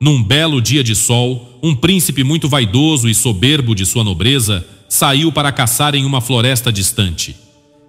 Num belo dia de sol, um príncipe muito vaidoso e soberbo de sua nobreza saiu para caçar em uma floresta distante.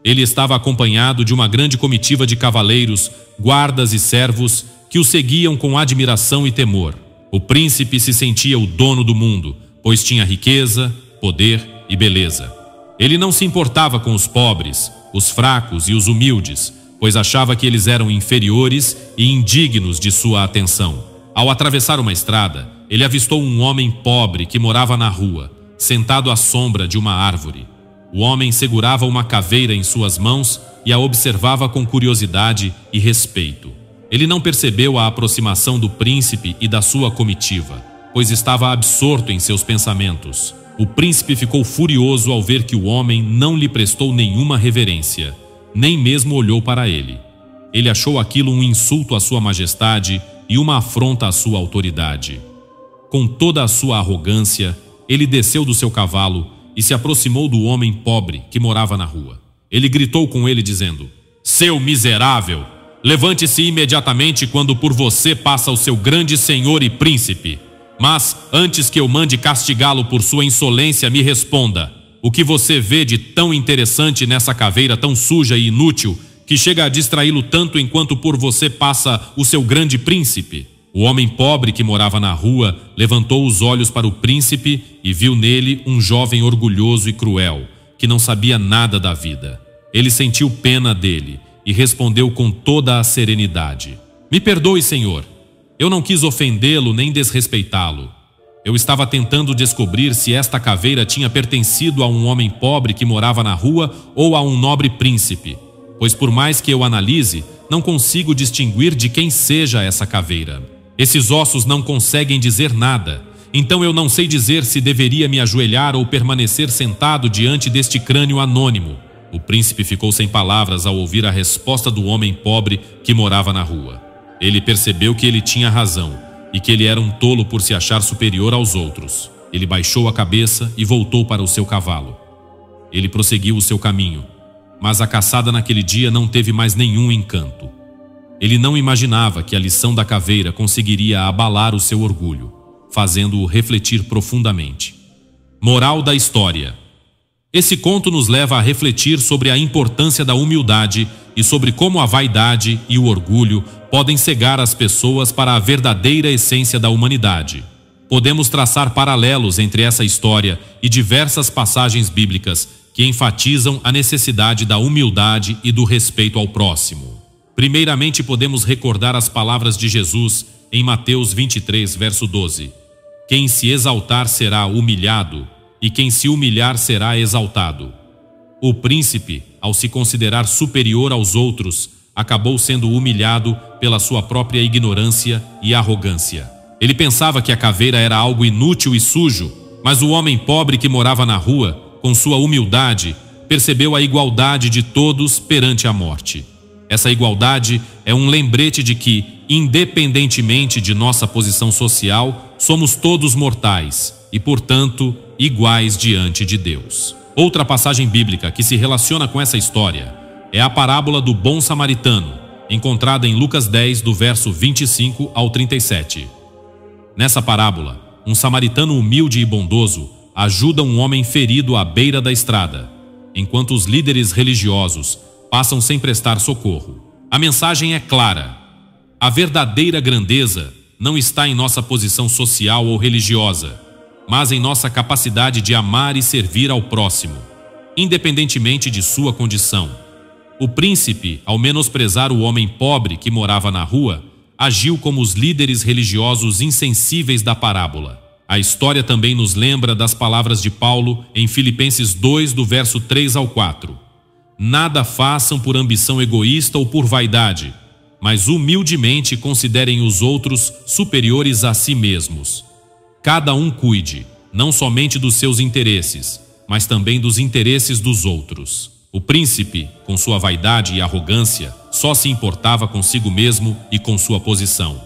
Ele estava acompanhado de uma grande comitiva de cavaleiros, guardas e servos que o seguiam com admiração e temor. O príncipe se sentia o dono do mundo, pois tinha riqueza, poder e beleza. Ele não se importava com os pobres, os fracos e os humildes, pois achava que eles eram inferiores e indignos de sua atenção. Ao atravessar uma estrada, ele avistou um homem pobre que morava na rua, sentado à sombra de uma árvore. O homem segurava uma caveira em suas mãos e a observava com curiosidade e respeito. Ele não percebeu a aproximação do príncipe e da sua comitiva, pois estava absorto em seus pensamentos. O príncipe ficou furioso ao ver que o homem não lhe prestou nenhuma reverência, nem mesmo olhou para ele. Ele achou aquilo um insulto à sua majestade e uma afronta à sua autoridade. Com toda a sua arrogância, ele desceu do seu cavalo e se aproximou do homem pobre que morava na rua. Ele gritou com ele dizendo: "Seu miserável, levante-se imediatamente quando por você passa o seu grande senhor e príncipe. Mas, antes que eu mande castigá-lo por sua insolência, me responda: o que você vê de tão interessante nessa caveira tão suja e inútil que chega a distraí-lo tanto enquanto por você passa o seu grande príncipe?" O homem pobre que morava na rua levantou os olhos para o príncipe e viu nele um jovem orgulhoso e cruel, que não sabia nada da vida. Ele sentiu pena dele e respondeu com toda a serenidade: "Me perdoe, senhor. Eu não quis ofendê-lo nem desrespeitá-lo. Eu estava tentando descobrir se esta caveira tinha pertencido a um homem pobre que morava na rua ou a um nobre príncipe, pois por mais que eu analise, não consigo distinguir de quem seja essa caveira. Esses ossos não conseguem dizer nada, então eu não sei dizer se deveria me ajoelhar ou permanecer sentado diante deste crânio anônimo." O príncipe ficou sem palavras ao ouvir a resposta do homem pobre que morava na rua. Ele percebeu que ele tinha razão e que ele era um tolo por se achar superior aos outros. Ele baixou a cabeça e voltou para o seu cavalo. Ele prosseguiu o seu caminho, mas a caçada naquele dia não teve mais nenhum encanto. Ele não imaginava que a lição da caveira conseguiria abalar o seu orgulho, fazendo-o refletir profundamente. Moral da história: esse conto nos leva a refletir sobre a importância da humildade e sobre como a vaidade e o orgulho podem cegar as pessoas para a verdadeira essência da humanidade. Podemos traçar paralelos entre essa história e diversas passagens bíblicas que enfatizam a necessidade da humildade e do respeito ao próximo. Primeiramente, podemos recordar as palavras de Jesus em Mateus 23, verso 12. "Quem se exaltar será humilhado, e quem se humilhar será exaltado." O príncipe, ao se considerar superior aos outros, acabou sendo humilhado pela sua própria ignorância e arrogância. Ele pensava que a caveira era algo inútil e sujo, mas o homem pobre que morava na rua, com sua humildade, percebeu a igualdade de todos perante a morte. Essa igualdade é um lembrete de que, independentemente de nossa posição social, somos todos mortais e, portanto, iguais diante de Deus. Outra passagem bíblica que se relaciona com essa história é a parábola do bom samaritano, encontrada em Lucas 10, do verso 25 ao 37. Nessa parábola, um samaritano humilde e bondoso ajuda um homem ferido à beira da estrada, enquanto os líderes religiosos passam sem prestar socorro. A mensagem é clara: a verdadeira grandeza não está em nossa posição social ou religiosa, mas em nossa capacidade de amar e servir ao próximo, independentemente de sua condição. O príncipe, ao menosprezar o homem pobre que morava na rua, agiu como os líderes religiosos insensíveis da parábola. A história também nos lembra das palavras de Paulo em Filipenses 2, do verso 3 ao 4. "Nada façam por ambição egoísta ou por vaidade, mas humildemente considerem os outros superiores a si mesmos. Cada um cuide, não somente dos seus interesses, mas também dos interesses dos outros." O príncipe, com sua vaidade e arrogância, só se importava consigo mesmo e com sua posição.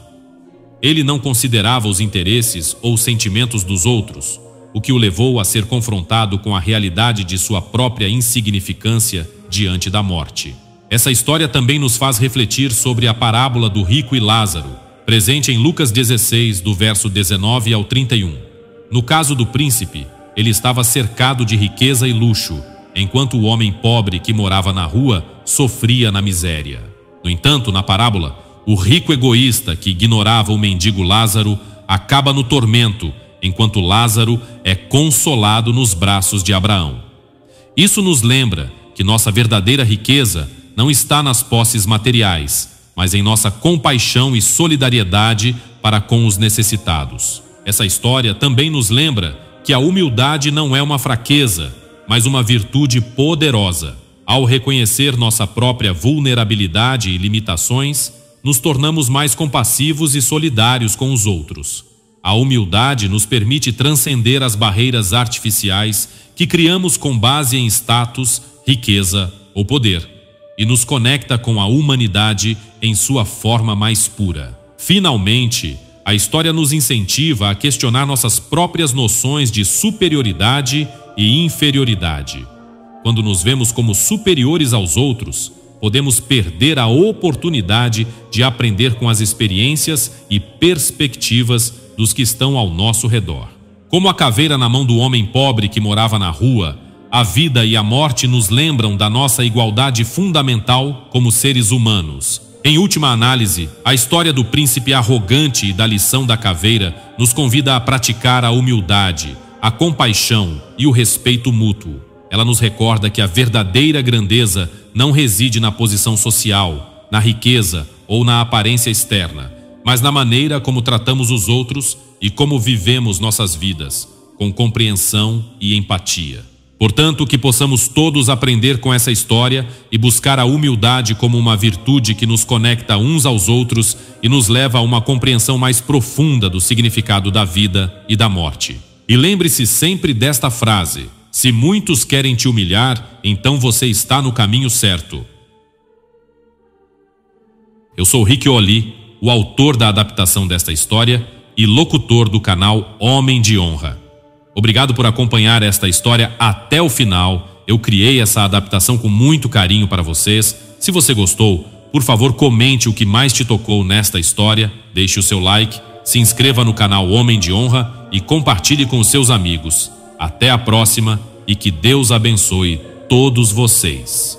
Ele não considerava os interesses ou sentimentos dos outros, o que o levou a ser confrontado com a realidade de sua própria insignificância diante da morte. Essa história também nos faz refletir sobre a parábola do rico e Lázaro, presente em Lucas 16, do verso 19 ao 31. No caso do príncipe, ele estava cercado de riqueza e luxo, enquanto o homem pobre que morava na rua sofria na miséria. No entanto, na parábola, o rico egoísta que ignorava o mendigo Lázaro acaba no tormento, enquanto Lázaro é consolado nos braços de Abraão. Isso nos lembra que nossa verdadeira riqueza não está nas posses materiais, mas em nossa compaixão e solidariedade para com os necessitados. Essa história também nos lembra que a humildade não é uma fraqueza, mas uma virtude poderosa. Ao reconhecer nossa própria vulnerabilidade e limitações, nos tornamos mais compassivos e solidários com os outros. A humildade nos permite transcender as barreiras artificiais que criamos com base em status, riqueza ou poder, e nos conecta com a humanidade em sua forma mais pura. Finalmente, a história nos incentiva a questionar nossas próprias noções de superioridade e inferioridade. Quando nos vemos como superiores aos outros, podemos perder a oportunidade de aprender com as experiências e perspectivas dos que estão ao nosso redor. Como a caveira na mão do homem pobre que morava na rua, a vida e a morte nos lembram da nossa igualdade fundamental como seres humanos. Em última análise, a história do príncipe arrogante e da lição da caveira nos convida a praticar a humildade, a compaixão e o respeito mútuo. Ela nos recorda que a verdadeira grandeza não reside na posição social, na riqueza ou na aparência externa, mas na maneira como tratamos os outros e como vivemos nossas vidas, com compreensão e empatia. Portanto, que possamos todos aprender com essa história e buscar a humildade como uma virtude que nos conecta uns aos outros e nos leva a uma compreensão mais profunda do significado da vida e da morte. E lembre-se sempre desta frase: se muitos querem te humilhar, então você está no caminho certo. Eu sou Rick Oli, o autor da adaptação desta história e locutor do canal Homem de Honra. Obrigado por acompanhar esta história até o final. Eu criei essa adaptação com muito carinho para vocês. Se você gostou, por favor, comente o que mais te tocou nesta história, deixe o seu like, se inscreva no canal Homem de Honra e compartilhe com os seus amigos. Até a próxima e que Deus abençoe todos vocês.